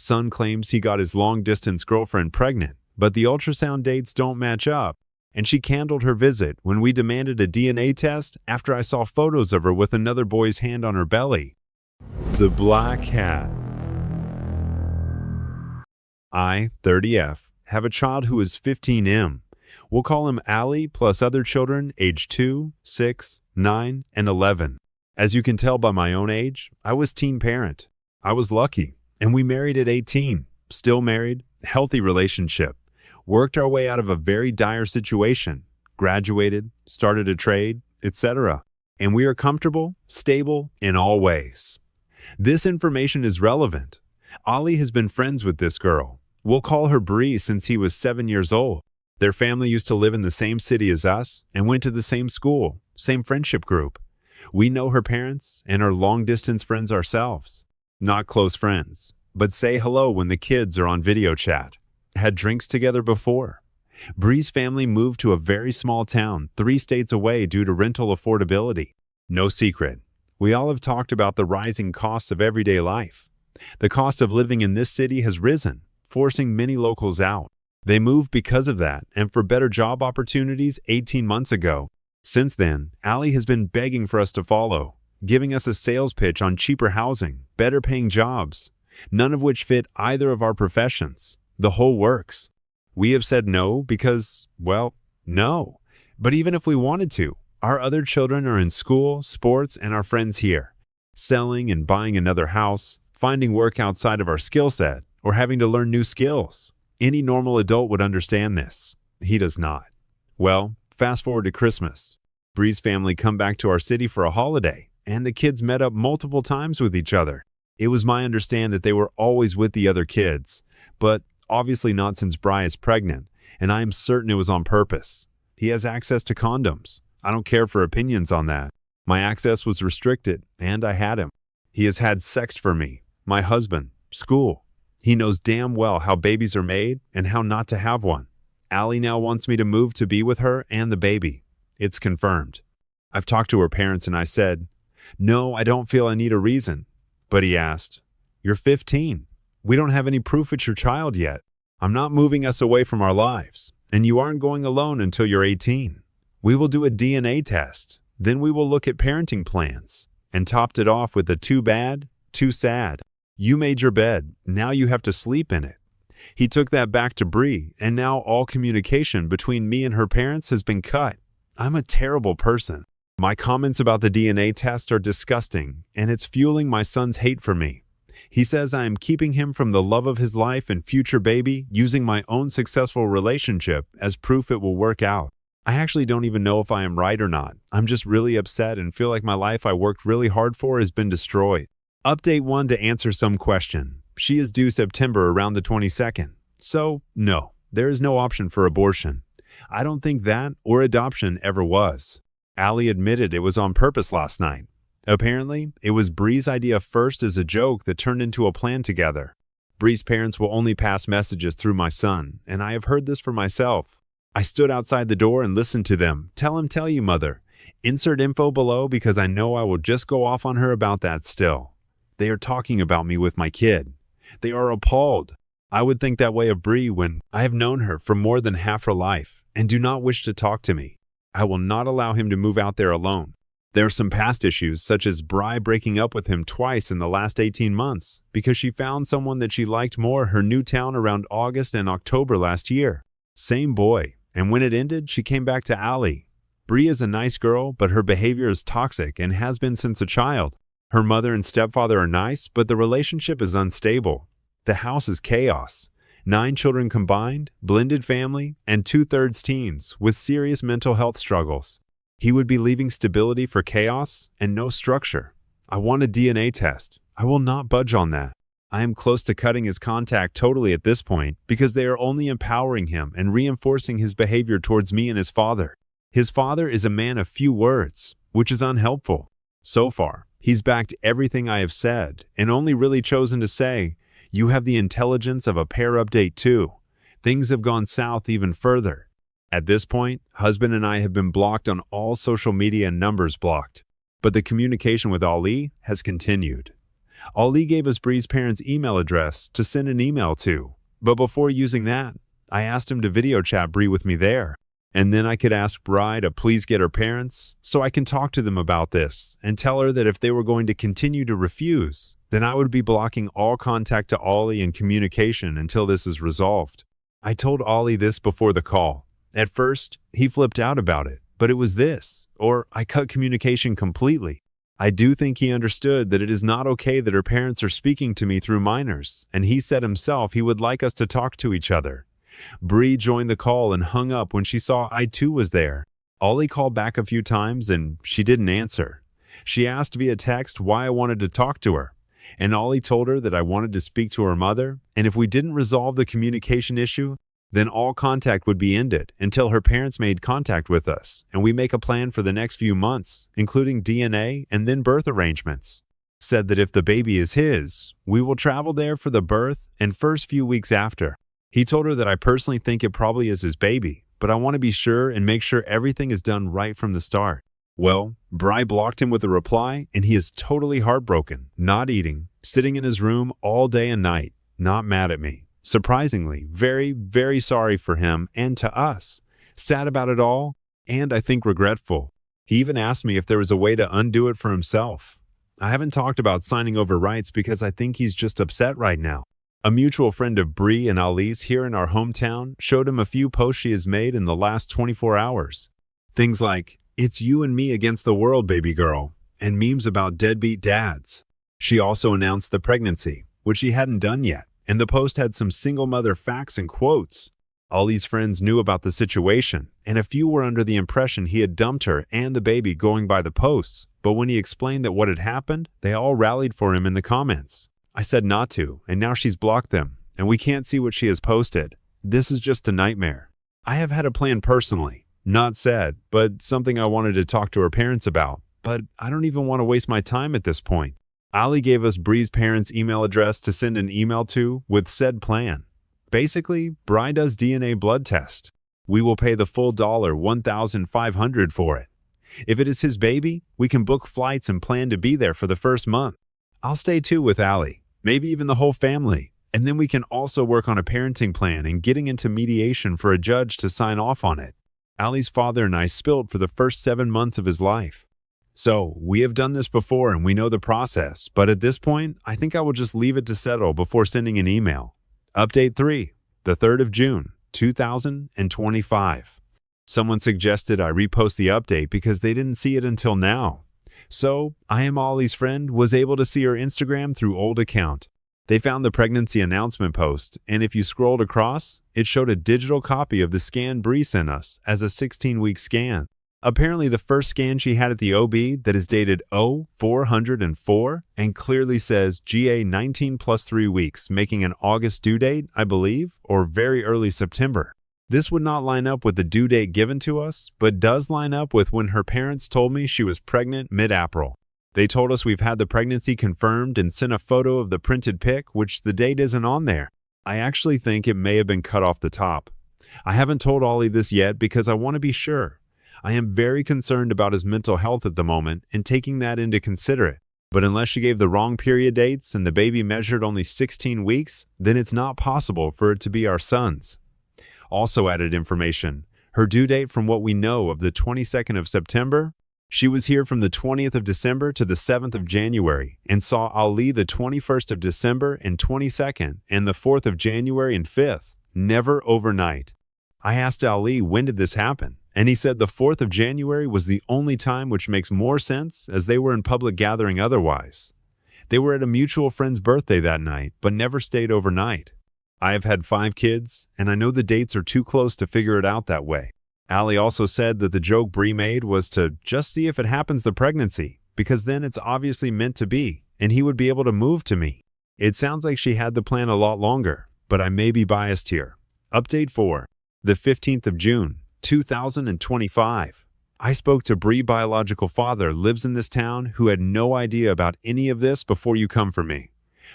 Son claims he got his long-distance girlfriend pregnant, but the ultrasound dates don't match up, and she canceled her visit when we demanded a DNA test after I saw photos of her with another boy's hand on her belly. The Black Cat. I, 30F, have a child who is 15M. We'll call him Ali plus other children aged 2, 6, 9, and 11. As you can tell by my own age, I was teen parent. I was lucky, and we married at 18. Still married, healthy relationship. Worked our way out of a very dire situation. Graduated, started a trade, etc. And we are comfortable, stable in all ways. This information is relevant. Ali has been friends with this girl. We'll call her Bree since he was 7 years old. Their family used to live in the same city as us and went to the same school, same friendship group. We know her parents and are long-distance friends ourselves. Not close friends, but say hello when the kids are on video chat. Had drinks together before. Bree's family moved to a very small town 3 states away due to rental affordability. No secret. We all have talked about the rising costs of everyday life. The cost of living in this city has risen, forcing many locals out. They moved because of that and for better job opportunities 18 months ago. Since then, Ali has been begging for us to follow, giving us a sales pitch on cheaper housing, better paying jobs, none of which fit either of our professions. The whole works. We have said no because, well, no. But even if we wanted to, our other children are in school, sports, and our friends here. Selling and buying another house, finding work outside of our skill set, or having to learn new skills. Any normal adult would understand this. He does not. Well, fast forward to Christmas. Bree's family come back to our city for a holiday, and the kids met up multiple times with each other. It was my understanding that they were always with the other kids, but obviously not since Bri is pregnant, and I am certain it was on purpose. He has access to condoms. I don't care for opinions on that. My access was restricted, and I had him. He has had sex for me, my husband, school. He knows damn well how babies are made and how not to have one. Ali now wants me to move to be with her and the baby. It's confirmed. I've talked to her parents and I said, no, I don't feel I need a reason. But he asked, you're 15. We don't have any proof it's your child yet. I'm not moving us away from our lives, and you aren't going alone until you're 18. We will do a DNA test. Then we will look at parenting plans. And topped it off with a too bad, too sad. You made your bed, now you have to sleep in it. He took that back to Bree, and now all communication between me and her parents has been cut. I'm a terrible person. My comments about the DNA test are disgusting, and it's fueling my son's hate for me. He says I am keeping him from the love of his life and future baby using my own successful relationship as proof it will work out. I actually don't even know if I am right or not. I'm just really upset and feel like my life I worked really hard for has been destroyed. Update 1 to answer some question. She is due September around the 22nd. So, no, there is no option for abortion. I don't think that or adoption ever was. Ali admitted it was on purpose last night. Apparently, it was Bree's idea first as a joke that turned into a plan together. Bree's parents will only pass messages through my son, and I have heard this for myself. I stood outside the door and listened to them. Tell him, tell you, mother. Insert info below because I know I will just go off on her about that still. They are talking about me with my kid. They are appalled. I would think that way of Bree when I have known her for more than half her life and do not wish to talk to me. I will not allow him to move out there alone. There are some past issues, such as Bri breaking up with him twice in the last 18 months because she found someone that she liked more her new town around August and October last year. Same boy, and when it ended, she came back to Ali. Bri is a nice girl, but her behavior is toxic and has been since a child. Her mother and stepfather are nice, but the relationship is unstable. The house is chaos. 9 children combined, blended family, and 2/3 teens with serious mental health struggles. He would be leaving stability for chaos and no structure. I want a DNA test. I will not budge on that. I am close to cutting his contact totally at this point because they are only empowering him and reinforcing his behavior towards me and his father. His father is a man of few words, which is unhelpful. So far, he's backed everything I have said and only really chosen to say, you have the intelligence of a pair update too. Things have gone south even further. At this point, husband and I have been blocked on all social media and numbers blocked. But the communication with Ali has continued. Ali gave us Bree's parents' email address to send an email to, but before using that, I asked him to video chat Bree with me there. And then I could ask Bri to please get her parents so I can talk to them about this and tell her that if they were going to continue to refuse, then I would be blocking all contact to Ollie and communication until this is resolved. I told Ollie this before the call. At first, he flipped out about it, but it was this, or I cut communication completely. I do think he understood that it is not okay that her parents are speaking to me through minors, and he said himself he would like us to talk to each other. Bree joined the call and hung up when she saw I too was there. Ollie called back a few times and she didn't answer. She asked via text why I wanted to talk to her, and Ollie told her that I wanted to speak to her mother, and if we didn't resolve the communication issue, then all contact would be ended until her parents made contact with us, and we make a plan for the next few months, including DNA and then birth arrangements. Said that if the baby is his, we will travel there for the birth and first few weeks after. He told her that I personally think it probably is his baby, but I want to be sure and make sure everything is done right from the start. Well, Bri blocked him with a reply, and he is totally heartbroken, not eating, sitting in his room all day and night, not mad at me. Surprisingly, very, very sorry for him and to us. Sad about it all, and I think regretful. He even asked me if there was a way to undo it for himself. I haven't talked about signing over rights because I think he's just upset right now. A mutual friend of Bree and Ali's here in our hometown showed him a few posts she has made in the last 24 hours. Things like, "It's you and me against the world, baby girl," and memes about deadbeat dads. She also announced the pregnancy, which she hadn't done yet, and the post had some single mother facts and quotes. Ali's friends knew about the situation, and a few were under the impression he had dumped her and the baby going by the posts, but when he explained that what had happened, they all rallied for him in the comments. I said not to, and now she's blocked them, and we can't see what she has posted. This is just a nightmare. I have had a plan personally, not said, but something I wanted to talk to her parents about, but I don't even want to waste my time at this point. Ali gave us Bree's parents' email address to send an email to with said plan. Basically, Bri does DNA blood test. We will pay the full $1,500 for it. If it is his baby, we can book flights and plan to be there for the first month. I'll stay too with Ali. Maybe even the whole family, and then we can also work on a parenting plan and getting into mediation for a judge to sign off on it. Ali's father and I spilled for the first 7 months of his life. So, we have done this before and we know the process, but at this point, I think I will just leave it to settle before sending an email. Update 3, the 3rd of June, 2025. Someone suggested I repost the update because they didn't see it until now. So, I Am Ollie's friend was able to see her Instagram through old account. They found the pregnancy announcement post, and if you scrolled across, it showed a digital copy of the scan Bree sent us as a 16-week scan. Apparently the first scan she had at the OB that is dated 0404 and clearly says GA 19 plus 3 weeks, making an August due date, I believe, or very early September. This would not line up with the due date given to us, but does line up with when her parents told me she was pregnant mid-April. They told us we've had the pregnancy confirmed and sent a photo of the printed pic, which the date isn't on there. I actually think it may have been cut off the top. I haven't told Ollie this yet because I want to be sure. I am very concerned about his mental health at the moment and taking that into consideration. But unless she gave the wrong period dates and the baby measured only 16 weeks, then it's not possible for it to be our son's. Also added information, her due date from what we know of the 22nd of September, she was here from the 20th of December to the 7th of January and saw Ali the 21st of December and 22nd and the 4th of January and 5th, never overnight. I asked Ali when did this happen, and he said the 4th of January was the only time, which makes more sense as they were in public gathering otherwise. They were at a mutual friend's birthday that night, but never stayed overnight. I have had 5 kids, and I know the dates are too close to figure it out that way. Ali also said that the joke Bree made was to just see if it happens the pregnancy, because then it's obviously meant to be, and he would be able to move to me. It sounds like she had the plan a lot longer, but I may be biased here. Update 4, the 15th of June, 2025. I spoke to Bree's biological father, lives in this town, who had no idea about any of this before you come for me.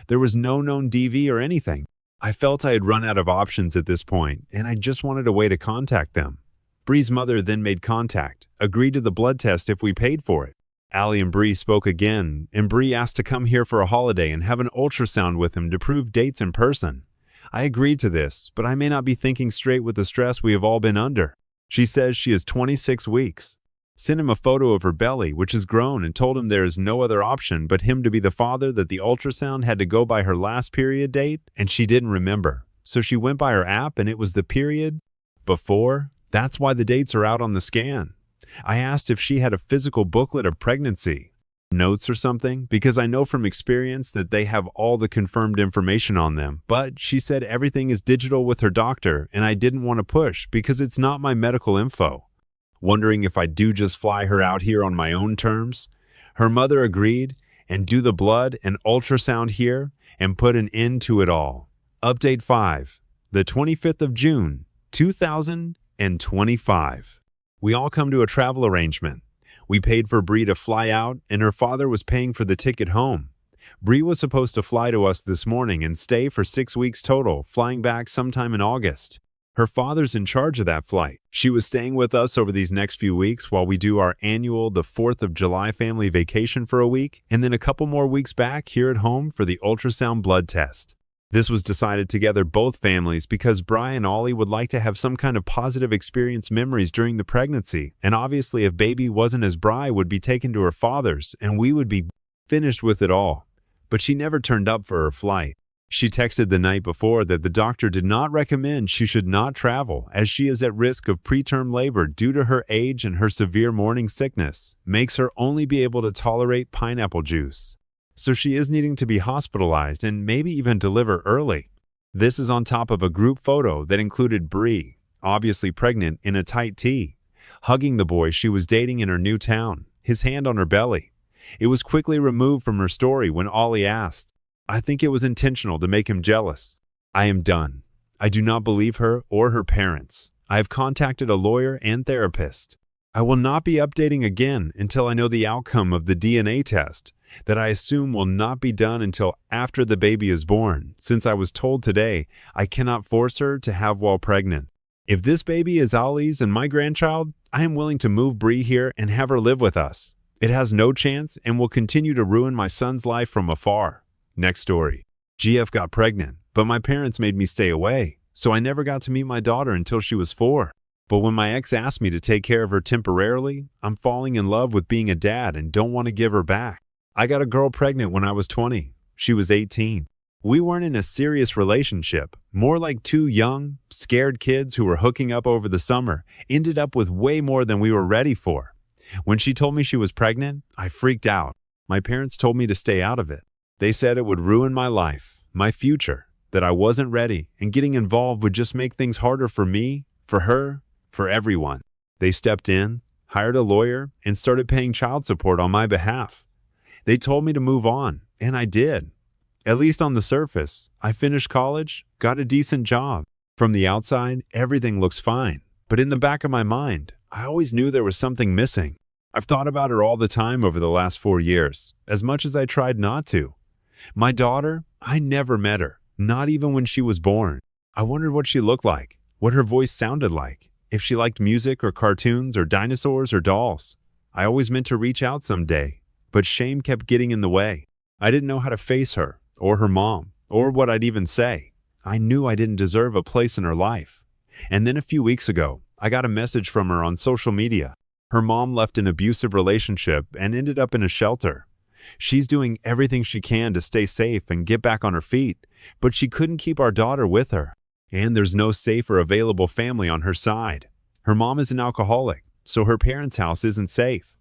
There was no known DV or anything. I felt I had run out of options at this point, and I just wanted a way to contact them. Bree's mother then made contact, agreed to the blood test if we paid for it. Allie and Bree spoke again, and Bree asked to come here for a holiday and have an ultrasound with him to prove dates in person. I agreed to this, but I may not be thinking straight with the stress we have all been under. She says she is 26 weeks. Sent him a photo of her belly, which has grown, and told him there is no other option but him to be the father, that the ultrasound had to go by her last period date, and she didn't remember. So she went by her app, and it was the period before. That's why the dates are out on the scan. I asked if she had a physical booklet of pregnancy notes or something, because I know from experience that they have all the confirmed information on them, but she said everything is digital with her doctor, and I didn't want to push because it's not my medical info. Wondering if I do just fly her out here on my own terms. Her mother agreed, and do the blood and ultrasound here and put an end to it all. Update 5, the 25th of June, 2025. We all come to a travel arrangement. We paid for Bree to fly out, and her father was paying for the ticket home. Bree was supposed to fly to us this morning and stay for 6 weeks total, flying back sometime in August. Her father's in charge of that flight. She was staying with us over these next few weeks while we do our annual the 4th of July family vacation for a week, and then a couple more weeks back here at home for the ultrasound blood test. This was decided together both families because Bri and Ollie would like to have some kind of positive experience memories during the pregnancy, and obviously if baby wasn't as Bri would be taken to her father's and we would be finished with it all. But she never turned up for her flight. She texted the night before that the doctor did not recommend she should not travel as she is at risk of preterm labor due to her age, and her severe morning sickness makes her only be able to tolerate pineapple juice. So she is needing to be hospitalized and maybe even deliver early. This is on top of a group photo that included Bree, obviously pregnant in a tight tee, hugging the boy she was dating in her new town, his hand on her belly. It was quickly removed from her story when Ollie asked, "I think it was intentional to make him jealous." I am done. I do not believe her or her parents. I have contacted a lawyer and therapist. I will not be updating again until I know the outcome of the DNA test, that I assume will not be done until after the baby is born, since I was told today I cannot force her to have while pregnant. If this baby is Ollie's and my grandchild, I am willing to move Bree here and have her live with us. It has no chance and will continue to ruin my son's life from afar. Next story. GF got pregnant, but my parents made me stay away, so I never got to meet my daughter until she was 4. But when my ex asked me to take care of her temporarily, I'm falling in love with being a dad and don't want to give her back. I got a girl pregnant when I was 20. She was 18. We weren't in a serious relationship, more like two young, scared kids who were hooking up over the summer, ended up with way more than we were ready for. When she told me she was pregnant, I freaked out. My parents told me to stay out of it. They said it would ruin my life, my future, that I wasn't ready, and getting involved would just make things harder for me, for her, for everyone. They stepped in, hired a lawyer, and started paying child support on my behalf. They told me to move on, and I did. At least on the surface, I finished college, got a decent job. From the outside, everything looks fine. But in the back of my mind, I always knew there was something missing. I've thought about her all the time over the last 4 years, as much as I tried not to. My daughter, I never met her, not even when she was born. I wondered what she looked like, what her voice sounded like, if she liked music or cartoons or dinosaurs or dolls. I always meant to reach out someday, but shame kept getting in the way. I didn't know how to face her, or her mom, or what I'd even say. I knew I didn't deserve a place in her life. And then a few weeks ago, I got a message from her on social media. Her mom left an abusive relationship and ended up in a shelter. She's doing everything she can to stay safe and get back on her feet, but she couldn't keep our daughter with her. And there's no safe or available family on her side. Her mom is an alcoholic, so her parents' house isn't safe.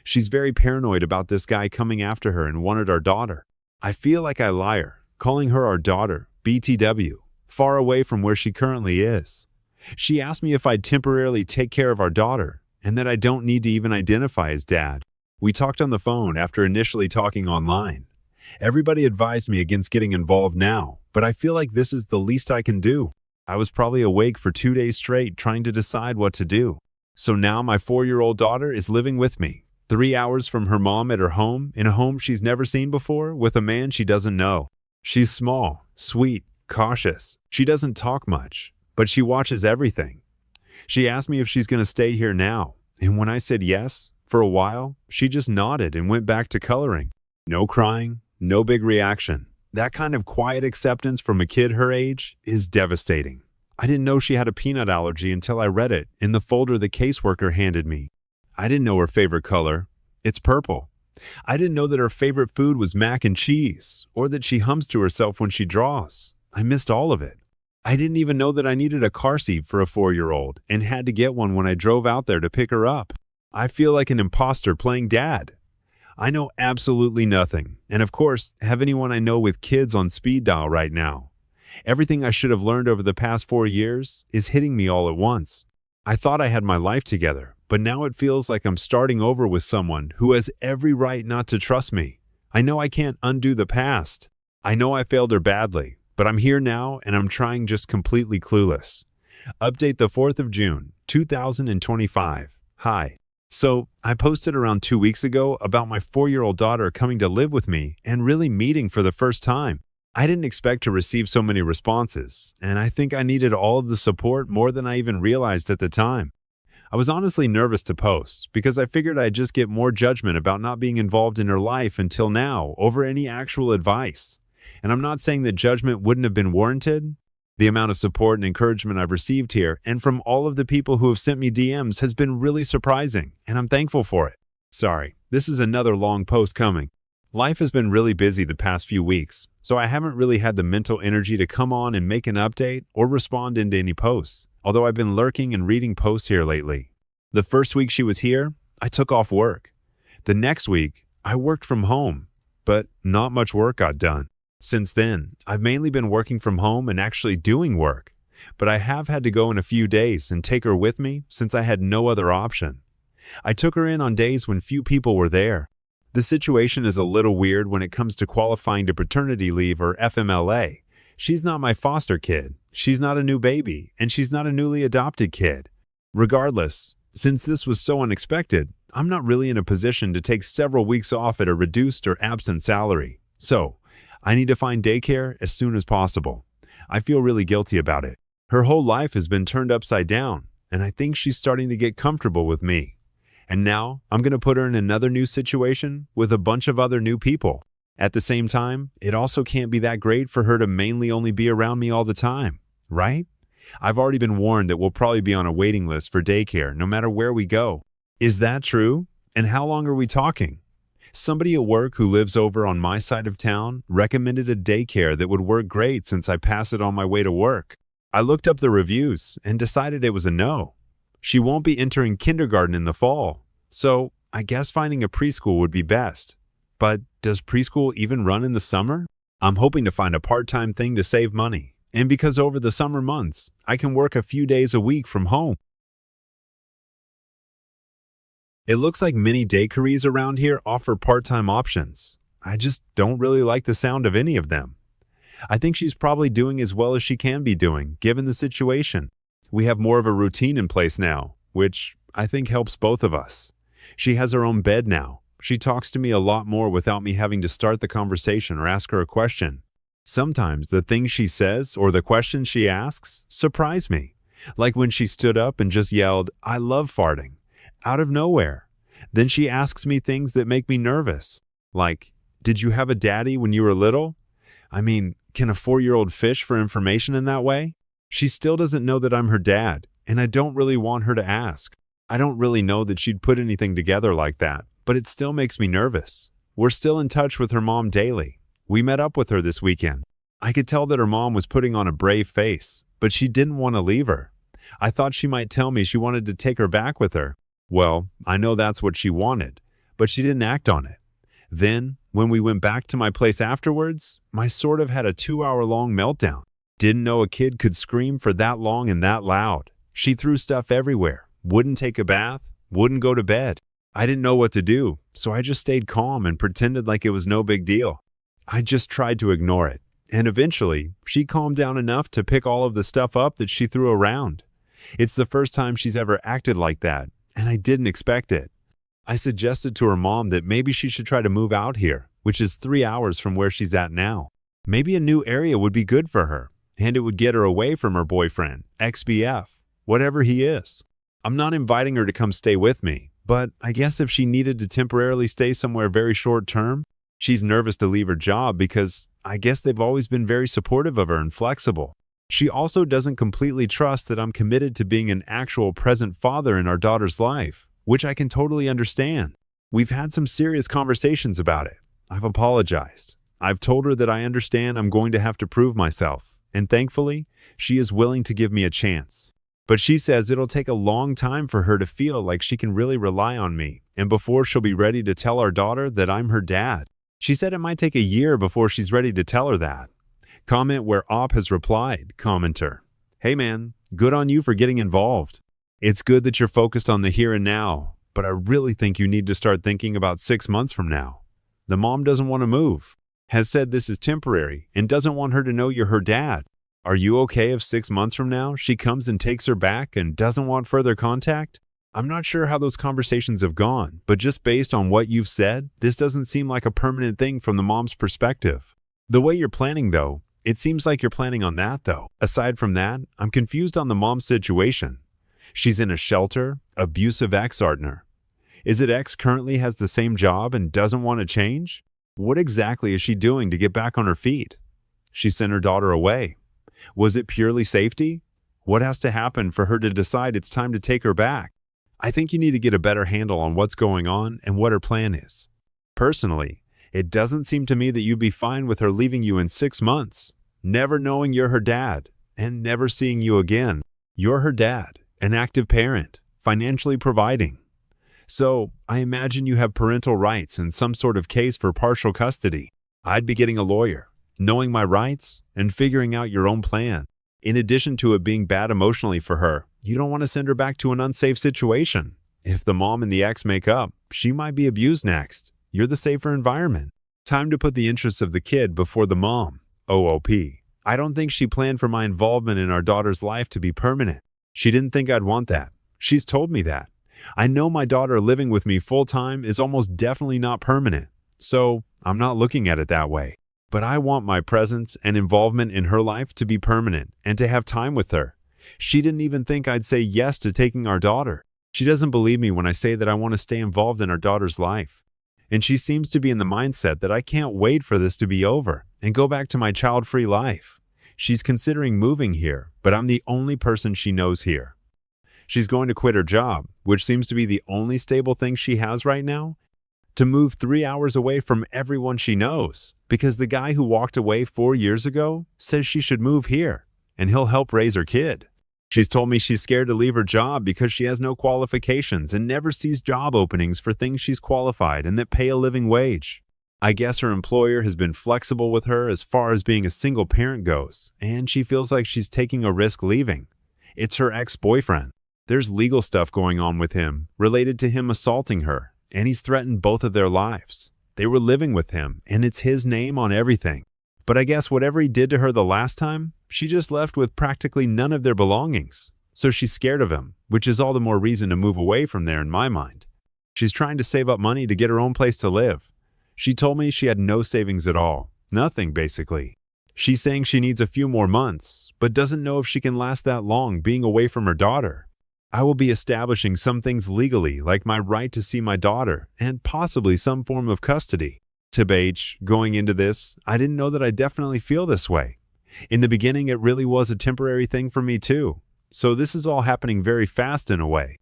She's very paranoid about this guy coming after her and wanted our daughter. I feel like I lie her, calling her our daughter, BTW, far away from where she currently is. She asked me if I'd temporarily take care of our daughter, and that I don't need to even identify as dad. We talked on the phone after initially talking online. Everybody advised me against getting involved now, but I feel like this is the least I can do. I was probably awake for 2 days straight trying to decide what to do. So now my 4-year-old daughter is living with me, 3 hours from her mom at her home, in a home she's never seen before, with a man she doesn't know. She's small, sweet, cautious. She doesn't talk much, but she watches everything. She asked me if she's going to stay here now, and when I said yes, For a while, she just nodded and went back to coloring. No crying, no big reaction. That kind of quiet acceptance from a kid her age is devastating. I didn't know she had a peanut allergy until I read it in the folder the caseworker handed me. I didn't know her favorite color. It's purple. I didn't know that her favorite food was mac and cheese, or that she hums to herself when she draws. I missed all of it. I didn't even know that I needed a car seat for a 4-year-old and had to get one when I drove out there to pick her up. I feel like an imposter playing dad. I know absolutely nothing, and of course, have anyone I know with kids on speed dial right now. Everything I should have learned over the past 4 years is hitting me all at once. I thought I had my life together, but now it feels like I'm starting over with someone who has every right not to trust me. I know I can't undo the past. I know I failed her badly, but I'm here now and I'm trying just completely clueless. Update the 4th of June, 2025. Hi. So, I posted around 2 weeks ago about my 4-year-old daughter coming to live with me and really meeting for the first time. I didn't expect to receive so many responses, and I think I needed all of the support more than I even realized at the time. I was honestly nervous to post because I figured I'd just get more judgment about not being involved in her life until now over any actual advice. And I'm not saying that judgment wouldn't have been warranted. The amount of support and encouragement I've received here and from all of the people who have sent me DMs has been really surprising, and I'm thankful for it. Sorry, this is another long post coming. Life has been really busy the past few weeks, so I haven't really had the mental energy to come on and make an update or respond into any posts, although I've been lurking and reading posts here lately. The first week she was here, I took off work. The next week, I worked from home, but not much work got done. Since then, I've mainly been working from home and actually doing work, but I have had to go in a few days and take her with me since I had no other option. I took her in on days when few people were there. The situation is a little weird when it comes to qualifying to paternity leave or FMLA. She's not my foster kid, she's not a new baby, and she's not a newly adopted kid. Regardless, since this was so unexpected, I'm not really in a position to take several weeks off at a reduced or absent salary. So, I need to find daycare as soon as possible. I feel really guilty about it. Her whole life has been turned upside down, and I think she's starting to get comfortable with me. And now, I'm going to put her in another new situation with a bunch of other new people. At the same time, it also can't be that great for her to mainly only be around me all the time, right? I've already been warned that we'll probably be on a waiting list for daycare no matter where we go. Is that true? And how long are we talking? Somebody at work who lives over on my side of town recommended a daycare that would work great since I pass it on my way to work. I looked up the reviews and decided it was a no. She won't be entering kindergarten in the fall, so I guess finding a preschool would be best. But does preschool even run in the summer? I'm hoping to find a part-time thing to save money, and because over the summer months, I can work a few days a week from home. It looks like many daycares around here offer part-time options. I just don't really like the sound of any of them. I think she's probably doing as well as she can be doing, given the situation. We have more of a routine in place now, which I think helps both of us. She has her own bed now. She talks to me a lot more without me having to start the conversation or ask her a question. Sometimes the things she says or the questions she asks surprise me, like when she stood up and just yelled, "I love farting," out of nowhere. Then she asks me things that make me nervous, like, "Did you have a daddy when you were little?" I mean, can a 4-year-old fish for information in that way? She still doesn't know that I'm her dad, and I don't really want her to ask. I don't really know that she'd put anything together like that, but it still makes me nervous. We're still in touch with her mom daily. We met up with her this weekend. I could tell that her mom was putting on a brave face, but she didn't want to leave her. I thought she might tell me she wanted to take her back with her. Well, I know that's what she wanted, but she didn't act on it. Then, when we went back to my place afterwards, I sort of had a 2-hour-long meltdown. Didn't know a kid could scream for that long and that loud. She threw stuff everywhere, wouldn't take a bath, wouldn't go to bed. I didn't know what to do, so I just stayed calm and pretended like it was no big deal. I just tried to ignore it, and eventually, she calmed down enough to pick all of the stuff up that she threw around. It's the first time she's ever acted like that, and I didn't expect it. I suggested to her mom that maybe she should try to move out here, which is 3 hours from where she's at now. Maybe a new area would be good for her, and it would get her away from her boyfriend, ex-BF, whatever he is. I'm not inviting her to come stay with me, But I guess if she needed to temporarily stay somewhere very short term, she's nervous to leave her job because I guess they've always been very supportive of her and flexible. She also doesn't completely trust that I'm committed to being an actual present father in our daughter's life, which I can totally understand. We've had some serious conversations about it. I've apologized. I've told her that I understand I'm going to have to prove myself, and thankfully, she is willing to give me a chance. But she says it'll take a long time for her to feel like she can really rely on me, and before she'll be ready to tell our daughter that I'm her dad. She said it might take a year before she's ready to tell her that. Comment where Op has replied, commenter, "Hey man, good on you for getting involved. It's good that you're focused on the here and now, but I really think you need to start thinking about 6 months from now. The mom doesn't want to move, has said this is temporary, and doesn't want her to know you're her dad. Are you okay if 6 months from now she comes and takes her back and doesn't want further contact?" I'm not sure how those conversations have gone, but just based on what you've said, this doesn't seem like a permanent thing from the mom's perspective. The way you're planning though, it seems like you're planning on that though. Aside from that, I'm confused on the mom's situation. She's in a shelter, abusive ex-partner. Is it ex currently has the same job and doesn't want to change? What exactly is she doing to get back on her feet? She sent her daughter away. Was it purely safety? What has to happen for her to decide it's time to take her back? I think you need to get a better handle on what's going on and what her plan is. Personally, it doesn't seem to me that you'd be fine with her leaving you in 6 months, never knowing you're her dad, and never seeing you again. You're her dad, an active parent, financially providing. So, I imagine you have parental rights and some sort of case for partial custody. I'd be getting a lawyer, knowing my rights, and figuring out your own plan. In addition to it being bad emotionally for her, you don't want to send her back to an unsafe situation. If the mom and the ex make up, she might be abused next. You're the safer environment. Time to put the interests of the kid before the mom. OOP. I don't think she planned for my involvement in our daughter's life to be permanent. She didn't think I'd want that. She's told me that. I know my daughter living with me full-time is almost definitely not permanent, so I'm not looking at it that way. But I want my presence and involvement in her life to be permanent and to have time with her. She didn't even think I'd say yes to taking our daughter. She doesn't believe me when I say that I want to stay involved in our daughter's life. And she seems to be in the mindset that I can't wait for this to be over and go back to my child-free life. She's considering moving here, but I'm the only person she knows here. She's going to quit her job, which seems to be the only stable thing she has right now, to move 3 hours away from everyone she knows, because the guy who walked away 4 years ago says she should move here, and he'll help raise her kid. She's told me she's scared to leave her job because she has no qualifications and never sees job openings for things she's qualified and that pay a living wage. I guess her employer has been flexible with her as far as being a single parent goes, and she feels like she's taking a risk leaving. It's her ex-boyfriend. There's legal stuff going on with him related to him assaulting her, and he's threatened both of their lives. They were living with him, and it's his name on everything. But I guess whatever he did to her the last time, she just left with practically none of their belongings. So she's scared of him, which is all the more reason to move away from there in my mind. She's trying to save up money to get her own place to live. She told me she had no savings at all. Nothing, basically. She's saying she needs a few more months, but doesn't know if she can last that long being away from her daughter. I will be establishing some things legally, like my right to see my daughter, and possibly some form of custody. TBH, going into this, I didn't know that I definitely feel this way. In the beginning, it really was a temporary thing for me too. So this is all happening very fast in a way.